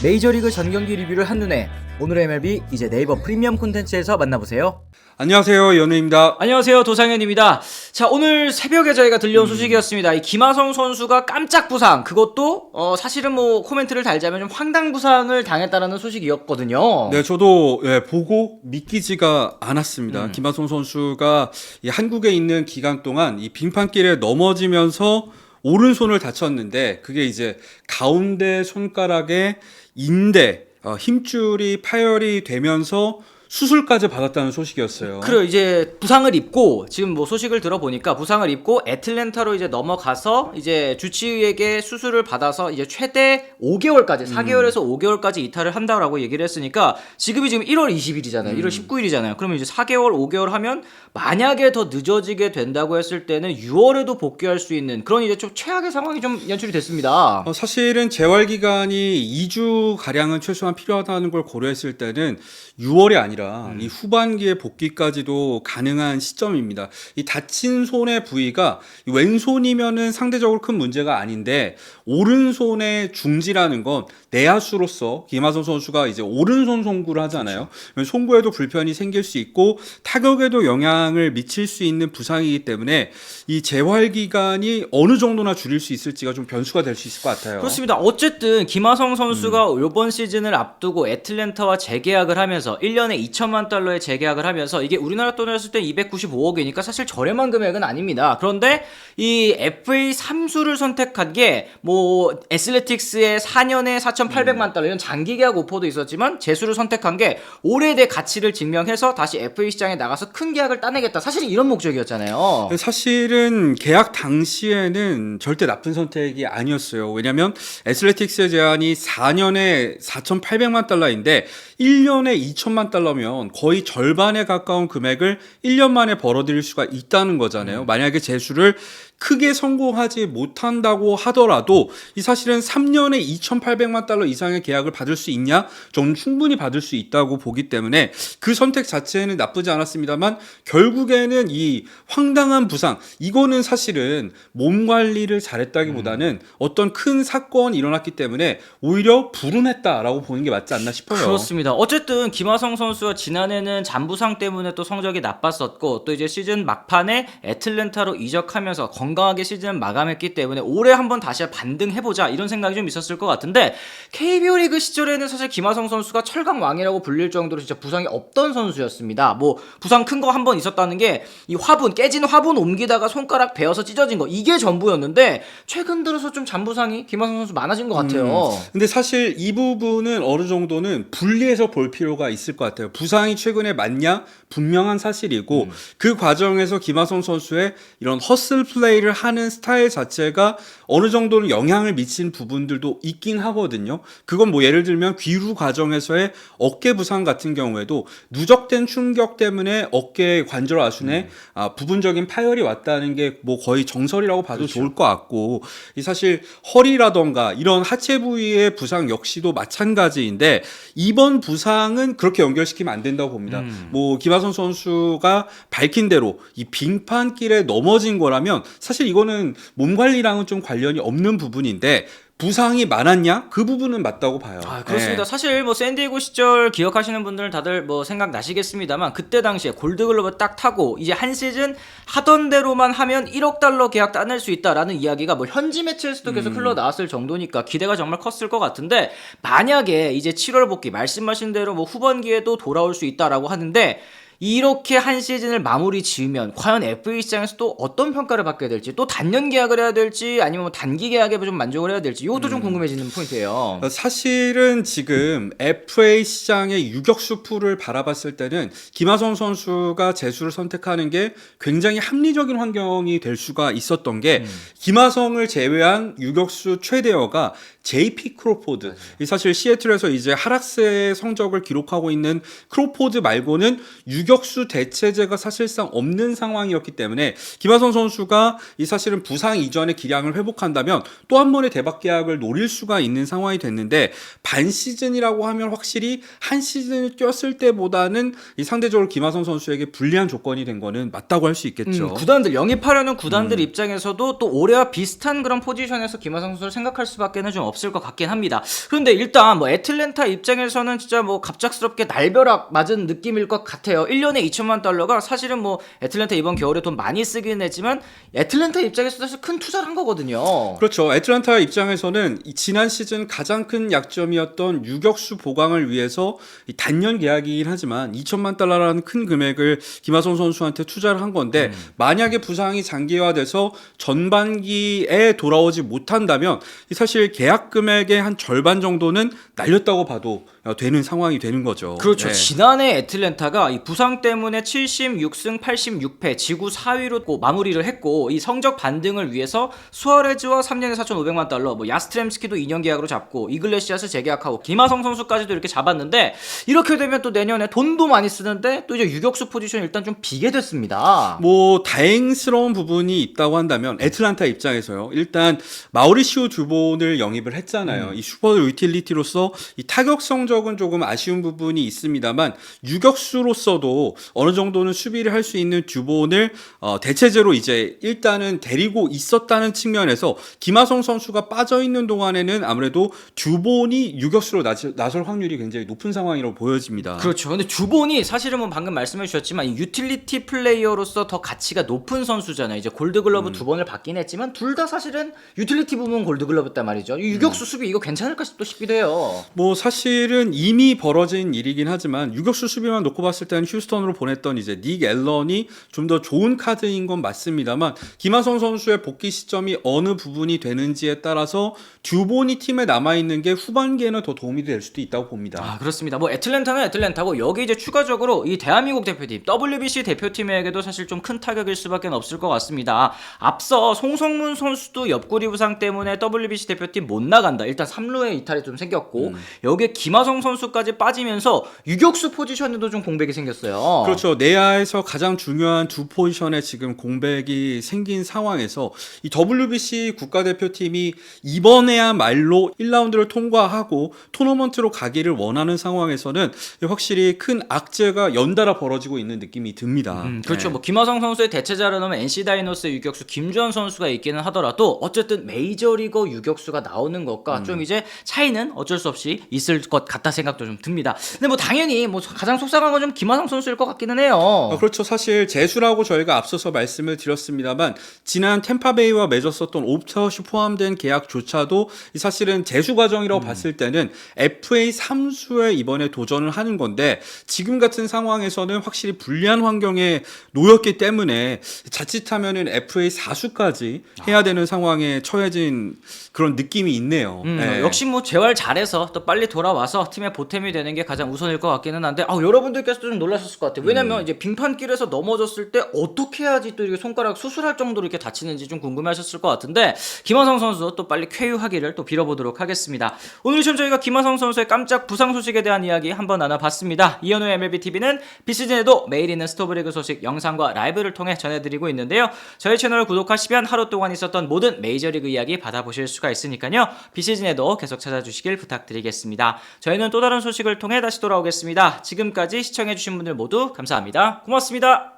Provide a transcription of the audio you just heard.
메이저리그 전경기 리뷰를 한눈에 오늘의 MLB 이제 네이버 프리미엄 콘텐츠에서 만나보세요. 안녕하세요, 연우입니다. 안녕하세요, 도상현입니다. 자, 오늘 새벽에 저희가 들려온 소식이었습니다. 이 김하성 선수가 깜짝 부상, 그것도 사실은 뭐 코멘트를 달자면 좀 황당 부상을 당했다라는 소식이었거든요. 네, 저도 보고 믿기지가 않았습니다. 김하성 선수가 이 한국에 있는 기간 동안 이 빙판길에 넘어지면서 오른손을 다쳤는데 그게 이제 가운데 손가락에 인대, 힘줄이 파열이 되면서 수술까지 받았다는 소식이었어요. 그래, 이제 부상을 입고 지금 뭐 소식을 들어보니까 부상을 입고 애틀랜타로 이제 넘어가서 이제 주치의에게 수술을 받아서 이제 최대 5개월까지 4개월에서 5개월까지 이탈을 한다라고 얘기를 했으니까 지금이 지금 1월 20일이잖아요. 1월 19일이잖아요. 그러면 이제 4개월, 5개월 하면 만약에 더 늦어지게 된다고 했을 때는 6월에도 복귀할 수 있는 그런 이제 좀 최악의 상황이 좀 연출이 됐습니다. 사실은 재활 기간이 2주 가량은 최소한 필요하다는 걸 고려했을 때는 6월이 아니라 이 후반기에 복귀까지도 가능한 시점입니다. 이 다친 손의 부위가 왼손이면은 상대적으로 큰 문제가 아닌데 오른손의 중지라는 건 내야수로서 김하성 선수가 이제 오른손 송구를 하잖아요. 그렇죠. 송구에도 불편이 생길 수 있고 타격에도 영향을 미칠 수 있는 부상이기 때문에 이 재활 기간이 어느 정도나 줄일 수 있을지가 좀 변수가 될 수 있을 것 같아요. 그렇습니다. 어쨌든 김하성 선수가 이번 시즌을 앞두고 애틀랜타와 재계약을 하면서 1년에 2천만 달러에 재계약을 하면서 이게 우리나라 돈으로 했을 때 295억이니까 사실 저렴한 금액은 아닙니다. 그런데 이 FA 3수를 선택한 게 뭐 애슬레틱스의 4년에 4,800만 달러 이런 장기 계약 오퍼도 있었지만 재수를 선택한 게 올해의 가치를 증명해서 다시 FA 시장에 나가서 큰 계약을 따내겠다. 사실은 이런 목적이었잖아요. 사실은 계약 당시에는 절대 나쁜 선택이 아니었어요. 왜냐하면 애슬레틱스의 제한이 4년에 4,800만 달러인데 1년에 2천만 달러면 거의 절반에 가까운 금액을 1년 만에 벌어들일 수가 있다는 거잖아요. 만약에 재수를 크게 성공하지 못한다고 하더라도 이 사실은 3년에 2,800만 달러 이상의 계약을 받을 수 있냐? 저는 충분히 받을 수 있다고 보기 때문에 그 선택 자체는 나쁘지 않았습니다만 결국에는 이 황당한 부상 이거는 사실은 몸 관리를 잘했다기보다는 어떤 큰 사건이 일어났기 때문에 오히려 불운했다라고 보는 게 맞지 않나 싶어요. 그렇습니다. 어쨌든 김하성 선수가 지난해는 잔부상 때문에 또 성적이 나빴었고 또 이제 시즌 막판에 애틀랜타로 이적하면서 건강하게 시즌을 마감했기 때문에 올해 한번 다시 반등해보자 이런 생각이 좀 있었을 것 같은데 KBO 리그 시절에는 사실 김하성 선수가 철강왕이라고 불릴 정도로 진짜 부상이 없던 선수였습니다. 뭐 부상 큰 거 한 번 있었다는 게 이 화분 깨진 화분 옮기다가 손가락 베어서 찢어진 거 이게 전부였는데 최근 들어서 좀 잔부상이 김하성 선수 많아진 것 같아요. 근데 사실 이 부분은 어느 정도는 분리해서 볼 필요가 있을 것 같아요. 부상이 최근에 맞냐? 분명한 사실이고 그 과정에서 김하성 선수의 이런 허슬 플레이를 하는 스타일 자체가 어느 정도는 영향을 미친 부분들도 있긴 하거든요. 그건 뭐 예를 들면 귀루 과정에서의 어깨 부상 같은 경우에도 누적된 충격 때문에 어깨 관절 아순에 부분적인 파열이 왔다는 게 뭐 거의 정설이라고 봐도 그렇죠. 좋을 것 같고 이 사실 허리라던가 이런 하체 부위의 부상 역시도 마찬가지인데 이번 부상은 그렇게 연결시키면 안 된다고 봅니다. 뭐 김하성 선수가 밝힌 대로 이 빙판길에 넘어진 거라면 사실 이거는 몸 관리랑은 좀 관련이 없는 부분인데 부상이 많았냐? 그 부분은 맞다고 봐요. 그렇습니다. 네. 사실 뭐 샌디에고 시절 기억하시는 분들은 다들 뭐 생각나시겠습니다만 그때 당시에 골드글러브 딱 타고 이제 한 시즌 하던 대로만 하면 1억 달러 계약 따낼 수 있다라는 이야기가 뭐 현지 매체에서도 계속 흘러나왔을 정도니까 기대가 정말 컸을 것 같은데 만약에 이제 7월 복귀 말씀하신 대로 뭐 후반기에도 돌아올 수 있다라고 하는데 이렇게 한 시즌을 마무리 지으면 과연 FA 시장에서 또 어떤 평가를 받게 될지 또 단년 계약을 해야 될지 아니면 뭐 단기 계약에 좀 만족을 해야 될지 이것도 좀 궁금해지는 포인트예요. 사실은 지금 FA 시장의 유격수 풀을 바라봤을 때는 김하성 선수가 재수를 선택하는 게 굉장히 합리적인 환경이 될 수가 있었던 게 김하성을 제외한 유격수 최대어가 JP 크로포드. 사실 시애틀에서 이제 하락세의 성적을 기록하고 있는 크로포드 말고는 유격수 대체제가 사실상 없는 상황이었기 때문에 김하성 선수가 이 사실은 부상 이전의 기량을 회복한다면 또 한 번의 대박 계약을 노릴 수가 있는 상황이 됐는데 반 시즌이라고 하면 확실히 한 시즌을 뛰었을 때보다는 이 상대적으로 김하성 선수에게 불리한 조건이 된 거는 맞다고 할 수 있겠죠. 구단들 영입하려는 구단들 입장에서도 또 올해와 비슷한 그런 포지션에서 김하성 선수를 생각할 수밖에는 좀 없을 것 같긴 합니다. 그런데 일단 뭐 애틀랜타 입장에서는 진짜 뭐 갑작스럽게 날벼락 맞은 느낌일 것 같아요. 1년에 2천만 달러가 사실은 뭐 애틀랜타 이번 겨울에 돈 많이 쓰긴 했지만 애틀랜타 입장에서 사실 큰 투자를 한 거거든요. 그렇죠. 애틀랜타 입장에서는 이 지난 시즌 가장 큰 약점이었던 유격수 보강을 위해서 이 단년 계약이긴 하지만 2천만 달러라는 큰 금액을 김하성 선수한테 투자를 한 건데 만약에 부상이 장기화돼서 전반기에 돌아오지 못한다면 사실 계약 금액의 한 절반 정도는 날렸다고 봐도 되는 상황이 되는 거죠. 그렇죠. 네. 지난해 애틀랜타가 이 부상 때문에 76승 86패 지구 4위로 마무리를 했고 이 성적 반등을 위해서 수아레즈와 3년에 4,500만 달러, 뭐 야스트렘스키도 2년 계약으로 잡고 이글레시아스 재계약하고 김하성 선수까지도 이렇게 잡았는데 이렇게 되면 또 내년에 돈도 많이 쓰는데 또 이제 유격수 포지션이 일단 좀 비게 됐습니다. 뭐 다행스러운 부분이 있다고 한다면 애틀랜타 입장에서요. 일단 마우리시오 듀본을 영입을 했잖아요. 이 슈퍼 유틸리티로서 이 타격 성적은 조금 아쉬운 부분이 있습니다만 유격수로서도 어느 정도는 수비를 할 수 있는 듀본을 대체제로 이제 일단은 데리고 있었다는 측면에서 김하성 선수가 빠져 있는 동안에는 아무래도 듀본이 유격수로 나설 확률이 굉장히 높은 상황이라고 보여집니다. 그렇죠. 근데 듀본이 사실은 뭐 방금 말씀해 주셨지만 이 유틸리티 플레이어로서 더 가치가 높은 선수잖아요. 이제 골드글러브 두 번을 받긴 했지만 둘 다 사실은 유틸리티 부분 골드글러브였단 말이죠. 이 유격수 수비 이거 괜찮을까 싶기도 해요. 뭐 사실은 이미 벌어진 일이긴 하지만 유격수 수비만 놓고 봤을 때는 휴스턴으로 보냈던 이제 닉 앨런이 좀 더 좋은 카드인 건 맞습니다만 김하성 선수의 복귀 시점이 어느 부분이 되는지에 따라서 듀본이 팀에 남아 있는 게 후반기에는 더 도움이 될 수도 있다고 봅니다. 아, 그렇습니다. 뭐 애틀랜타는 애틀랜타고 여기 이제 추가적으로 이 대한민국 대표팀 WBC 대표팀에게도 사실 좀 큰 타격일 수밖에 없을 것 같습니다. 앞서 송성문 선수도 옆구리 부상 때문에 WBC 대표팀 못 나간다. 일단 3루에 이탈이 좀 생겼고 여기에 김하성 선수까지 빠지면서 유격수 포지션에도 좀 공백이 생겼어요. 그렇죠. 내야에서 가장 중요한 두 포지션에 지금 공백이 생긴 상황에서 이 WBC 국가대표팀이 이번에야말로 1라운드를 통과하고 토너먼트로 가기를 원하는 상황에서는 확실히 큰 악재가 연달아 벌어지고 있는 느낌이 듭니다. 그렇죠. 네. 뭐 김하성 선수의 대체자로 넣으면 NC 다이노스의 유격수 김주현 선수가 있기는 하더라도 어쨌든 메이저리거 유격수가 나오는 것과 좀 이제 차이는 어쩔 수 없이 있을 것 같다 생각도 좀 듭니다. 근데 뭐 당연히 뭐 가장 속상한 건 좀 김하성 선수일 것 같기는 해요. 그렇죠. 사실 재수라고 저희가 앞서서 말씀을 드렸습니다만 지난 템파베이와 맺었었던 옵터시 포함된 계약조차도 사실은 재수 과정이라고 봤을 때는 FA 3수에 이번에 도전을 하는 건데 지금 같은 상황에서는 확실히 불리한 환경에 놓였기 때문에 자칫하면은 FA 4수까지 해야 되는 상황에 처해진 그런 느낌이 있네요. 네. 역시 뭐 재활 잘해서 또 빨리 돌아와서 팀의 보탬이 되는 게 가장 우선일 것 같기는 한데 여러분들께서도 좀 놀라셨을 것 같아요. 왜냐면 이제 빙판길에서 넘어졌을 때 어떻게 해야지 또 이렇게 손가락 수술할 정도로 이렇게 다치는지 좀 궁금해하셨을 것 같은데 김하성 선수 또 빨리 쾌유하기를 또 빌어보도록 하겠습니다. 오늘 좀 저희가 김하성 선수의 깜짝 부상 소식에 대한 이야기 한번 나눠봤습니다. 이현우의 MLBTV는 비시즌에도 매일 있는 스토브리그 소식 영상과 라이브를 통해 전해드리고 있는데요. 저희 채널을 구독하시면 하루 동안 있었던 모든 메이저리그 이야기 받아보실 수가 있으니까요. 비시즌에도 계속 찾아주시길 부탁드리겠습니다. 저희는 또 다른 소식을 통해 다시 돌아오겠습니다. 지금까지 시청해주신 분들 모두 감사합니다. 고맙습니다.